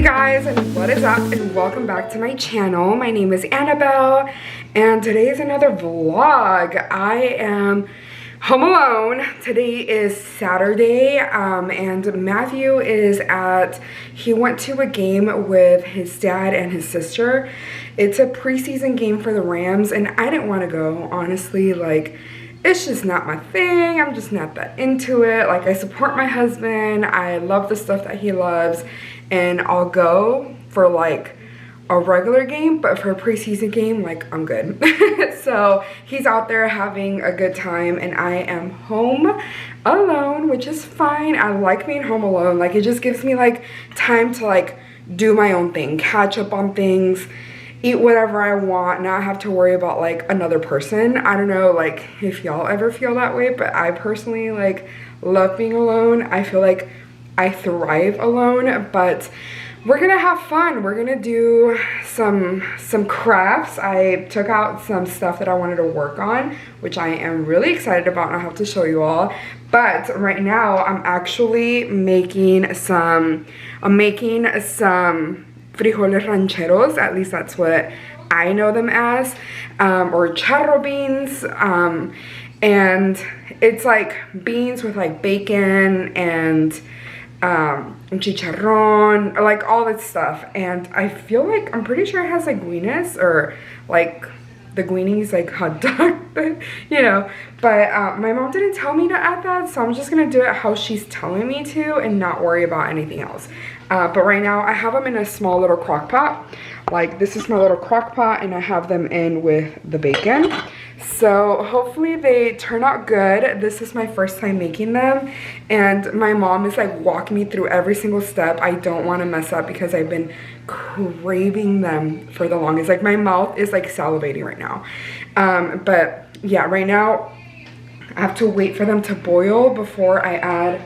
guys, and what is up, and welcome back to my channel. My name is Annabelle, and today is another vlog. I am home alone. Today is Saturday, and Matthew he went to a game with his dad and his sister. It's a preseason game for the Rams, and I didn't want to go, honestly. Like, it's just not my thing. I'm just not that into it. Like, I support my husband. I love the stuff that he loves, and I'll go for like a regular game, but for a preseason game, like, I'm good. So he's out there having a good time, and I am home alone, which is fine. I like being home alone. Like, it just gives me like time to like do my own thing, catch up on things, eat whatever I want, not have to worry about like another person. I don't know like if y'all ever feel that way, but I personally like love being alone. I feel like I thrive alone, but we're gonna have fun. We're gonna do some crafts. I took out some stuff that I wanted to work on, which I am really excited about, and I'll have to show you all. But right now I'm actually making some frijoles rancheros. At least that's what I know them as, or charro beans, and it's like beans with like bacon and chicharron, or like all this stuff. And I feel like, I'm pretty sure it has like guineas, or like the guineas, like hot dog, you know. But my mom didn't tell me to add that, so I'm just gonna do it how she's telling me to and not worry about anything else. But right now I have them in a small little crock pot. Like, this is my little crock pot, and I have them in with the bacon. So hopefully they turn out good. This is my first time making them, and my mom is like walking me through every single step. I don't want to mess up because I've been craving them for the longest. Like, my mouth is like salivating right now. But yeah, right now I have to wait for them to boil before I add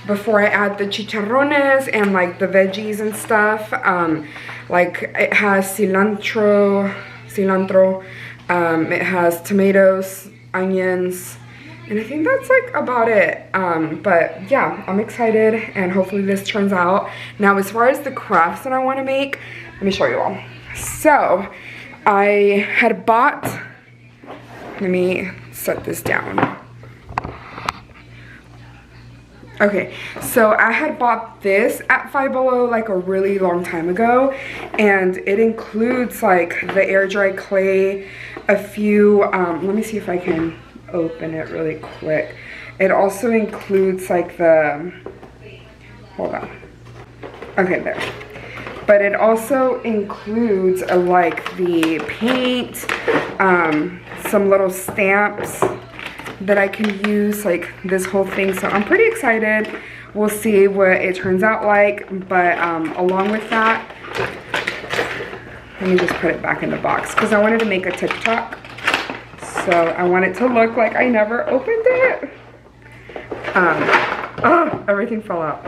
the chicharrones and like the veggies and stuff. Like, it has cilantro, it has tomatoes, onions, and I think that's like about it. But yeah, I'm excited, and hopefully this turns out. Now, as far as the crafts that I want to make, let me show you all. So I had bought, let me set this down. Okay, so I had bought this at Five Below like a really long time ago, and it includes like the air dry clay, a few, let me see if I can open it really quick. It also includes like the, hold on, okay, there. But it also includes like the paint, some little stamps that I can use, like this whole thing. So I'm pretty excited. We'll see what it turns out like. But along with that, let me just put it back in the box because I wanted to make a TikTok. So I want it to look like I never opened it. Oh, everything fell out.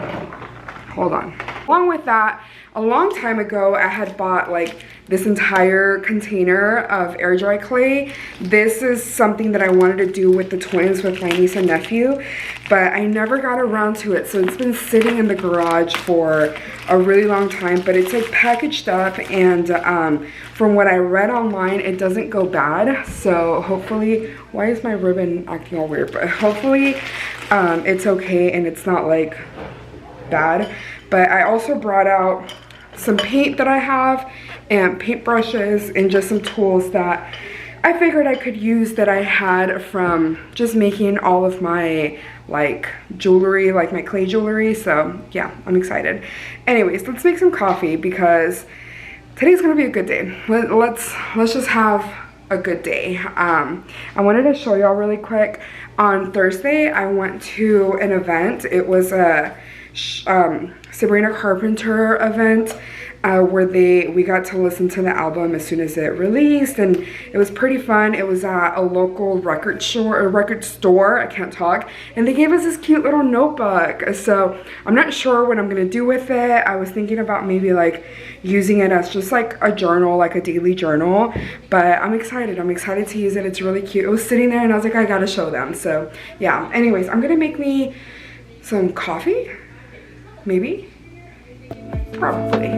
Hold on. Along with that, a long time ago, I had bought like this entire container of air dry clay. This is something that I wanted to do with the twins, with my niece and nephew, but I never got around to it. So it's been sitting in the garage for a really long time, but it's like packaged up, and from what I read online, it doesn't go bad. So hopefully, why is my ribbon acting all weird? But hopefully it's okay and it's not like bad. But I also brought out some paint that I have, and paint brushes, and just some tools that I figured I could use that I had from just making all of my like jewelry, like my clay jewelry. So yeah, I'm excited. Anyways, let's make some coffee because today's gonna be a good day. Let's just have a good day. I wanted to show y'all really quick. On Thursday, I went to an event. It was a Sabrina Carpenter event, where we got to listen to the album as soon as it released, and it was pretty fun. It was at a local record store, I can't talk, and they gave us this cute little notebook. So I'm not sure what I'm gonna do with it. I was thinking about maybe like using it as just like a journal, like a daily journal, but I'm excited to use it. It's really cute. It was sitting there and I was like, I gotta show them. So yeah, anyways, I'm gonna make me some coffee, maybe. Probably.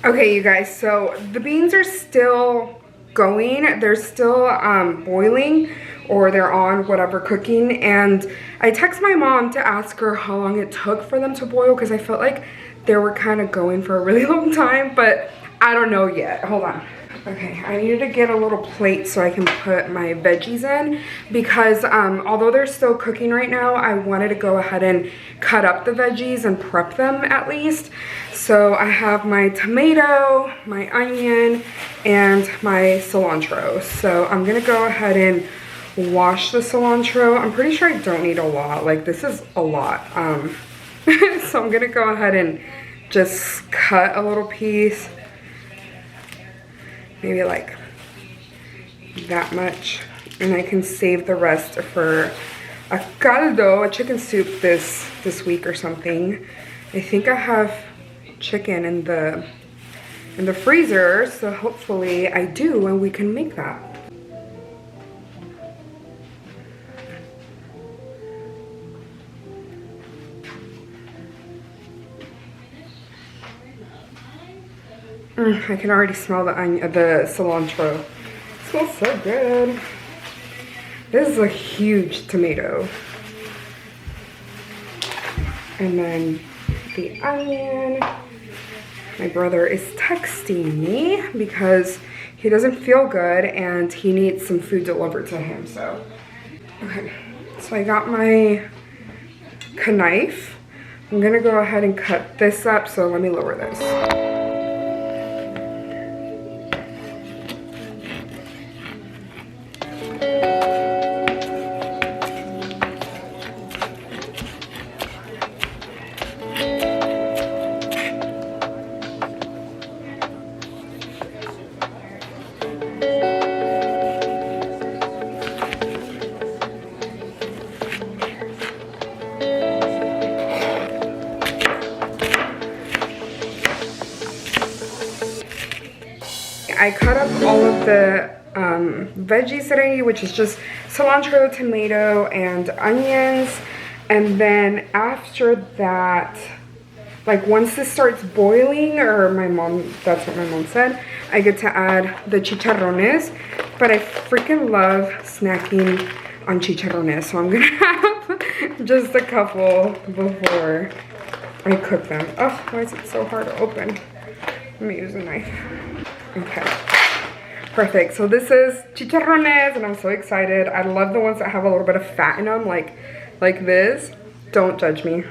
Okay, you guys, so the beans are still going. They're still boiling, or they're on whatever cooking. And I text my mom to ask her how long it took for them to boil, because I felt like they were kind of going for a really long time, but I don't know yet. Hold on. Okay, I needed to get a little plate so I can put my veggies in, because although they're still cooking right now, I wanted to go ahead and cut up the veggies and prep them at least. So I have my tomato, my onion, and my cilantro. So I'm gonna go ahead and wash the cilantro. I'm pretty sure I don't need a lot. Like, this is a lot. So I'm gonna go ahead and just cut a little piece. Maybe like that much, and I can save the rest for a caldo, a chicken soup this week or something. I think I have chicken in the freezer, so hopefully I do and we can make that. I can already smell the cilantro. It smells so good. This is a huge tomato. And then the onion. My brother is texting me because he doesn't feel good and he needs some food delivered to him, so. Okay, so I got my knife. I'm gonna go ahead and cut this up, so let me lower this. I cut up all of the veggies that I need, which is just cilantro, tomato, and onions. And then after that, like once this starts boiling, or that's what my mom said, I get to add the chicharrones. But I freaking love snacking on chicharrones, so I'm gonna have just a couple before I cook them. Oh, why is it so hard to open? Let me use a knife. Okay, perfect. So this is chicharrones, and I'm so excited. I love the ones that have a little bit of fat in them, like this. Don't judge me.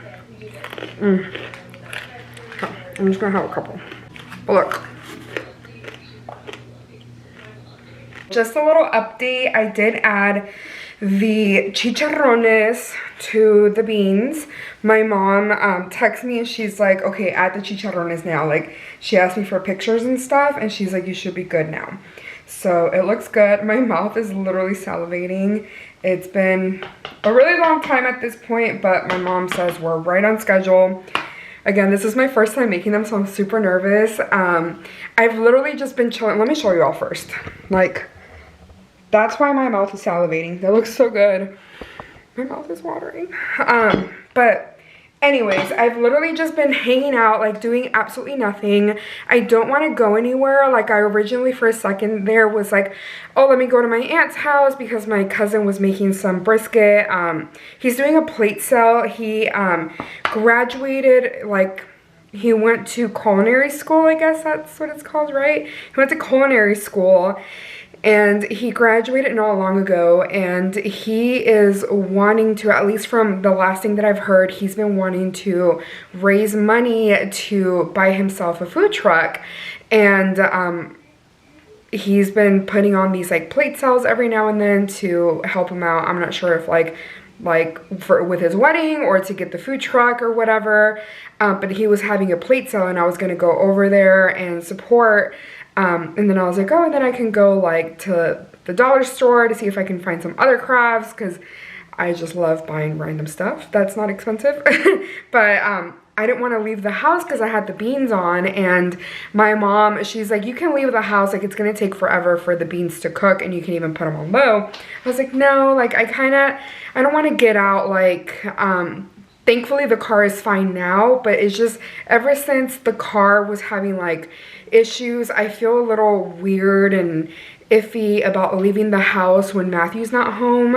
Okay, I'm just gonna have a couple. But look. Just a little update. I did add the chicharrones to the beans. My mom texted me and she's like, okay, add the chicharrones now. Like, she asked me for pictures and stuff, and she's like, you should be good now. So it looks good. My mouth is literally salivating. It's been a really long time at this point, but my mom says we're right on schedule. Again, this is my first time making them, so I'm super nervous. I've literally just been chilling. Let me show you all first. Like, that's why my mouth is salivating. That looks so good. My mouth is watering. But anyways, I've literally just been hanging out, like doing absolutely nothing. I don't want to go anywhere. Like, I originally for a second there was like, oh, let me go to my aunt's house because my cousin was making some brisket. He's doing a plate sale. He graduated, like, he went to culinary school, I guess that's what it's called, right? He went to culinary school. And he graduated not long ago, and he is wanting to, at least from the last thing that I've heard, he's been wanting to raise money to buy himself a food truck. And he's been putting on these like plate sales every now and then to help him out. I'm not sure if like with his wedding or to get the food truck or whatever, but he was having a plate sale and I was gonna go over there and support, and then I was like, oh, and then I can go like to the dollar store to see if I can find some other crafts, because I just love buying random stuff that's not expensive. But I didn't want to leave the house because I had the beans on, and my mom, she's like, you can leave the house, like it's gonna take forever for the beans to cook and you can even put them on low. I was like, no, like I don't want to get out. Like thankfully the car is fine now, but it's just ever since the car was having like issues, I feel a little weird and iffy about leaving the house when Matthew's not home.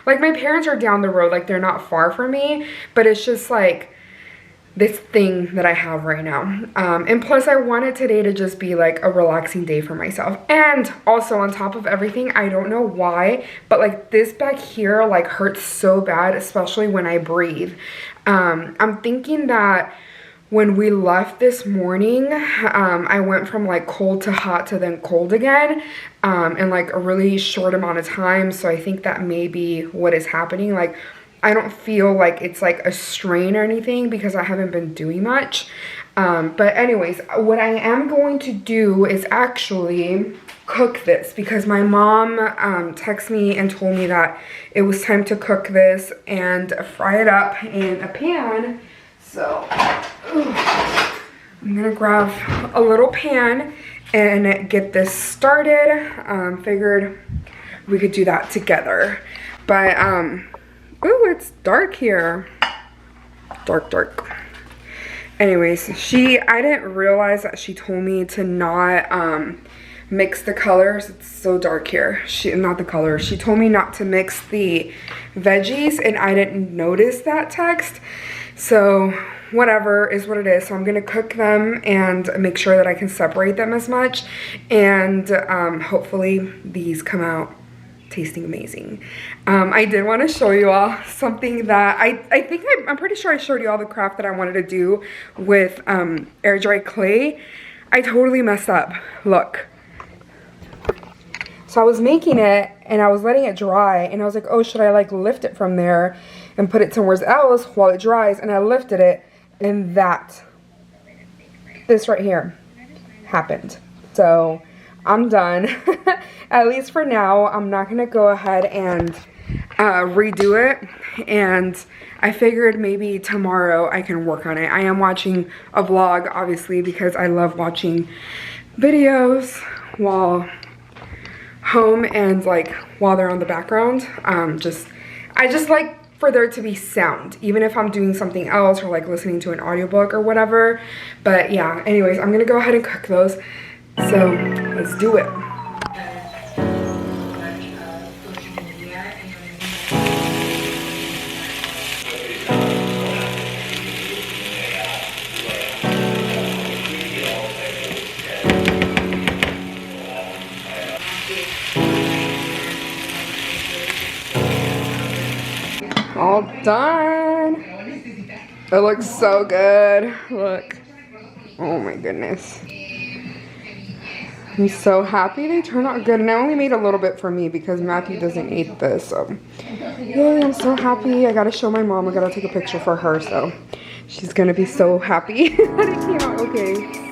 Like my parents are down the road, like they're not far from me, but it's just like this thing that I have right now. And plus I wanted today to just be like a relaxing day for myself. And also on top of everything, I don't know why, but like this back here like hurts so bad, especially when I breathe. I'm thinking that when we left this morning, I went from like cold to hot to then cold again, in like a really short amount of time. So I think that may be what is happening. Like I don't feel like it's like a strain or anything because I haven't been doing much. But anyways, what I am going to do is actually cook this, because my mom texted me and told me that it was time to cook this and fry it up in a pan. So I'm gonna grab a little pan and get this started. Figured we could do that together. But ooh, it's dark here. Dark. Anyways, I didn't realize that she told me to not mix the colors. It's so dark here. Not the colors. She told me not to mix the veggies, and I didn't notice that text. So whatever is what it is. So I'm gonna cook them and make sure that I can separate them as much, and hopefully these come out tasting amazing. I did want to show you all something that I'm pretty sure I showed you all the craft that I wanted to do with air dry clay. I totally messed up. Look. So I was making it and I was letting it dry, and I was like, oh, should I like lift it from there and put it somewhere else while it dries? And I lifted it, and this right here happened. So I'm done. At least for now. I'm not gonna go ahead and redo it, and I figured maybe tomorrow I can work on it. I am watching a vlog, obviously, because I love watching videos while home and like while they're on the background. I just like for there to be sound, even if I'm doing something else or like listening to an audiobook or whatever. But yeah, anyways, I'm gonna go ahead and cook those. So let's do it. All done. It looks so good. Look. Oh my goodness. I'm so happy they turned out good. And I only made a little bit for me because Matthew doesn't eat this. So yay, I'm so happy. I gotta show my mom. I gotta take a picture for her. So she's gonna be so happy that it came out okay.